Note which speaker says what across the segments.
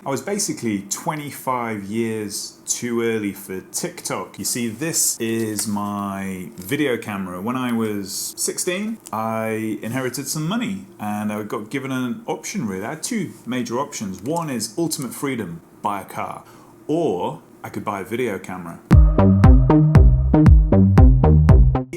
Speaker 1: I was basically 25 years too early for TikTok. You see, this is my video camera. When I was 16, I inherited some money and I got given an option really. I had two major options. One is ultimate freedom, buy a car, or I could buy a video camera.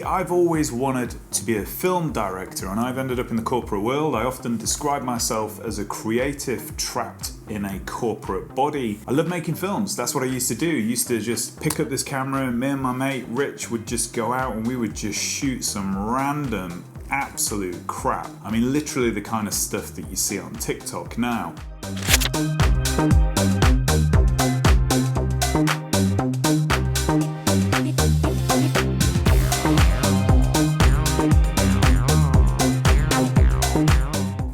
Speaker 1: I've always wanted to be a film director and I've ended up in the corporate world. I often describe myself as a creative trapped in a corporate body. I love making films. That's what I used to do. I used to just pick up this camera and me and my mate Rich would just go out and we would just shoot some random absolute crap. I mean, literally the kind of stuff that you see on TikTok now.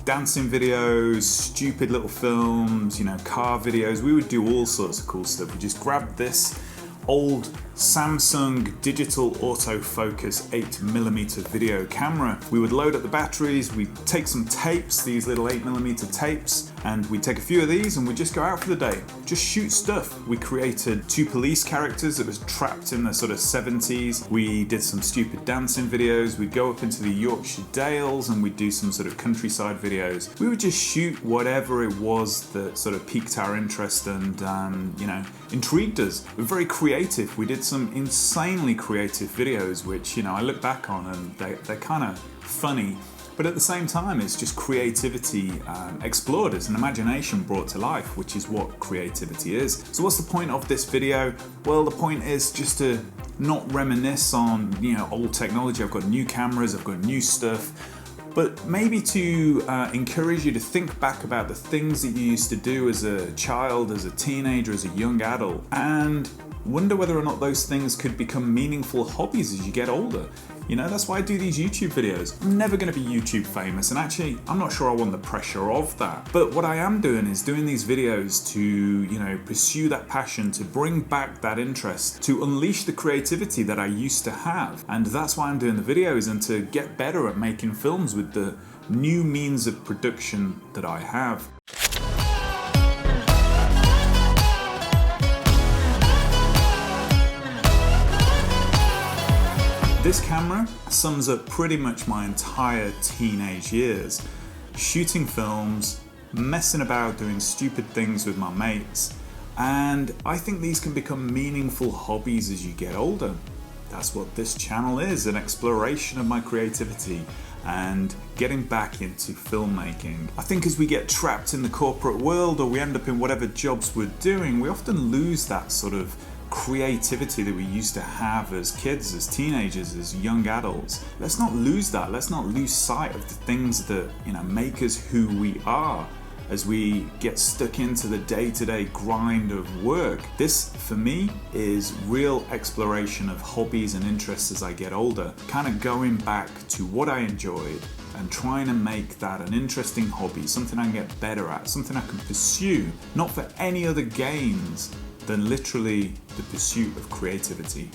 Speaker 1: Dancing videos, stupid little films, car videos. We would do all sorts of cool stuff. We just grabbed this old Samsung digital autofocus 8mm video camera. We would load up the batteries, we'd take some tapes, these little 8mm tapes, and we'd take a few of these and we'd just go out for the day, just shoot stuff. We created two police characters that was trapped in the sort of 70s. We did some stupid dancing videos. We'd go up into the Yorkshire Dales and we'd do some sort of countryside videos. We would just shoot whatever it was that sort of piqued our interest and intrigued us. We're very creative. We did some insanely creative videos which I look back on and they're kind of funny, but at the same time it's just creativity explored. It's an imagination brought to life, which is what creativity is. So what's the point of this video? Well, the point is just to not reminisce on old technology. I've got new cameras, I've got new stuff, but maybe to encourage you to think back about the things that you used to do as a child, as a teenager, as a young adult, and wonder whether or not those things could become meaningful hobbies as you get older. That's why I do these YouTube videos. I'm never going to be YouTube famous, and actually I'm not sure I want the pressure of that. But what I am doing is doing these videos to pursue that passion, to bring back that interest, to unleash the creativity that I used to have. And that's why I'm doing the videos, and to get better at making films with the new means of production that I have. This camera sums up pretty much my entire teenage years. Shooting films, messing about, doing stupid things with my mates, and I think these can become meaningful hobbies as you get older. That's what this channel is, an exploration of my creativity and getting back into filmmaking. I think as we get trapped in the corporate world or we end up in whatever jobs we're doing, we often lose that sort of creativity that we used to have as kids, as teenagers, as young adults. Let's not lose that. Let's not lose sight of the things that make us who we are as we get stuck into the day-to-day grind of work. This, for me, is real exploration of hobbies and interests as I get older, kind of going back to what I enjoyed and trying to make that an interesting hobby, something I can get better at, something I can pursue, not for any other gains than literally the pursuit of creativity.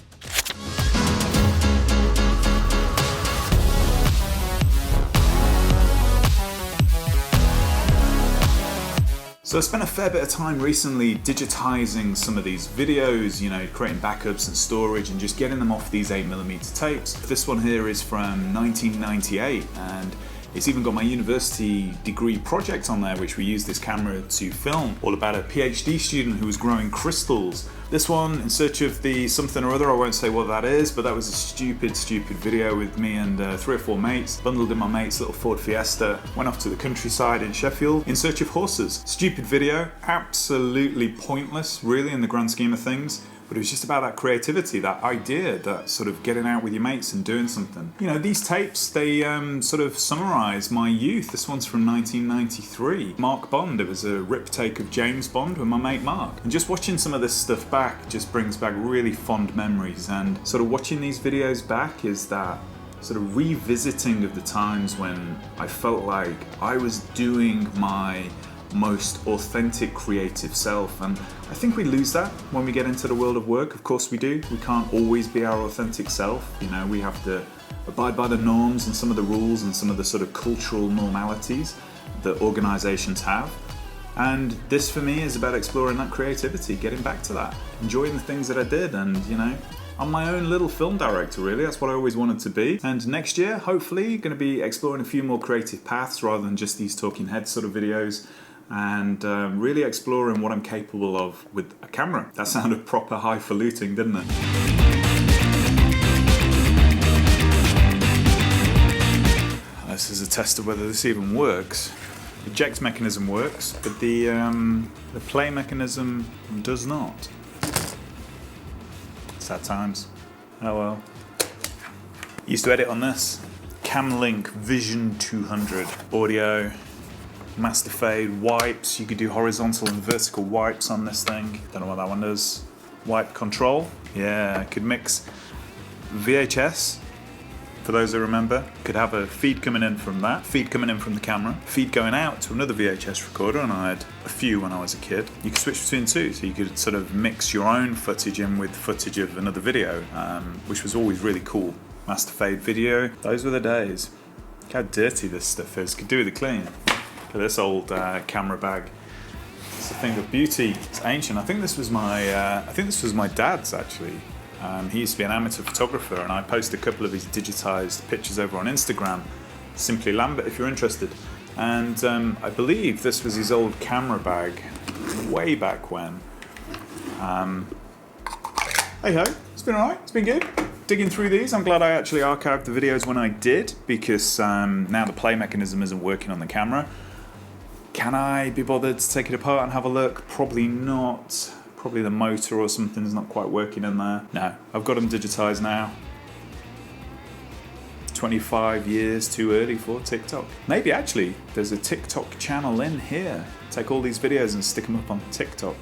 Speaker 1: So I spent a fair bit of time recently digitizing some of these videos, creating backups and storage and just getting them off these 8mm tapes. This one here is from 1998 and it's even got my university degree project on there, which we used this camera to film, all about a PhD student who was growing crystals. This one, In Search of the Something or Other, I won't say what that is, but that was a stupid video with me and 3 or 4 mates, bundled in my mate's little Ford Fiesta, went off to the countryside in Sheffield in search of horses. Stupid video, absolutely pointless, really, in the grand scheme of things. But it was just about that creativity, that idea, that sort of getting out with your mates and doing something. These tapes, they sort of summarize my youth. This one's from 1993. Mark Bond, it was a rip take of James Bond with my mate Mark. And just watching some of this stuff back just brings back really fond memories. And sort of watching these videos back is that sort of revisiting of the times when I felt like I was doing my most authentic creative self, and I think we lose that when we get into the world of work. Of course we do. We can't always be our authentic self. We have to abide by the norms and some of the rules and some of the sort of cultural normalities that organizations have. And this for me is about exploring that creativity, getting back to that, enjoying the things that I did, and I'm my own little film director, really. That's what I always wanted to be. And next year, hopefully, going to be exploring a few more creative paths rather than just these talking head sort of videos, and really exploring what I'm capable of with a camera. That sounded proper highfalutin, didn't it? This is a test of whether this even works. The eject mechanism works, but the play mechanism does not. Sad times. Oh well. Used to edit on this. Camlink Vision 200. Audio, master fade, wipes. You could do horizontal and vertical wipes on this thing. Don't know what that one does. Wipe control. Yeah, I could mix VHS. For those who remember, could have a feed coming in from that, feed coming in from the camera, feed going out to another VHS recorder, and I had a few when I was a kid. You could switch between two, so you could sort of mix your own footage in with footage of another video, which was always really cool. Master fade video, those were the days. Look how dirty this stuff is, could do with a clean. Look at this old camera bag. It's a thing of beauty, it's ancient. I think this was my dad's actually. He used to be an amateur photographer, and I posted a couple of his digitized pictures over on Instagram. Simply Lambert, if you're interested. And I believe this was his old camera bag, way back when. Hey ho, it's been alright, it's been good. Digging through these, I'm glad I actually archived the videos when I did, because now the play mechanism isn't working on the camera. Can I be bothered to take it apart and have a look? Probably not. Probably the motor or something's not quite working in there. No, I've got them digitized now. 25 years too early for TikTok. Maybe actually there's a TikTok channel in here. Take all these videos and stick them up on TikTok.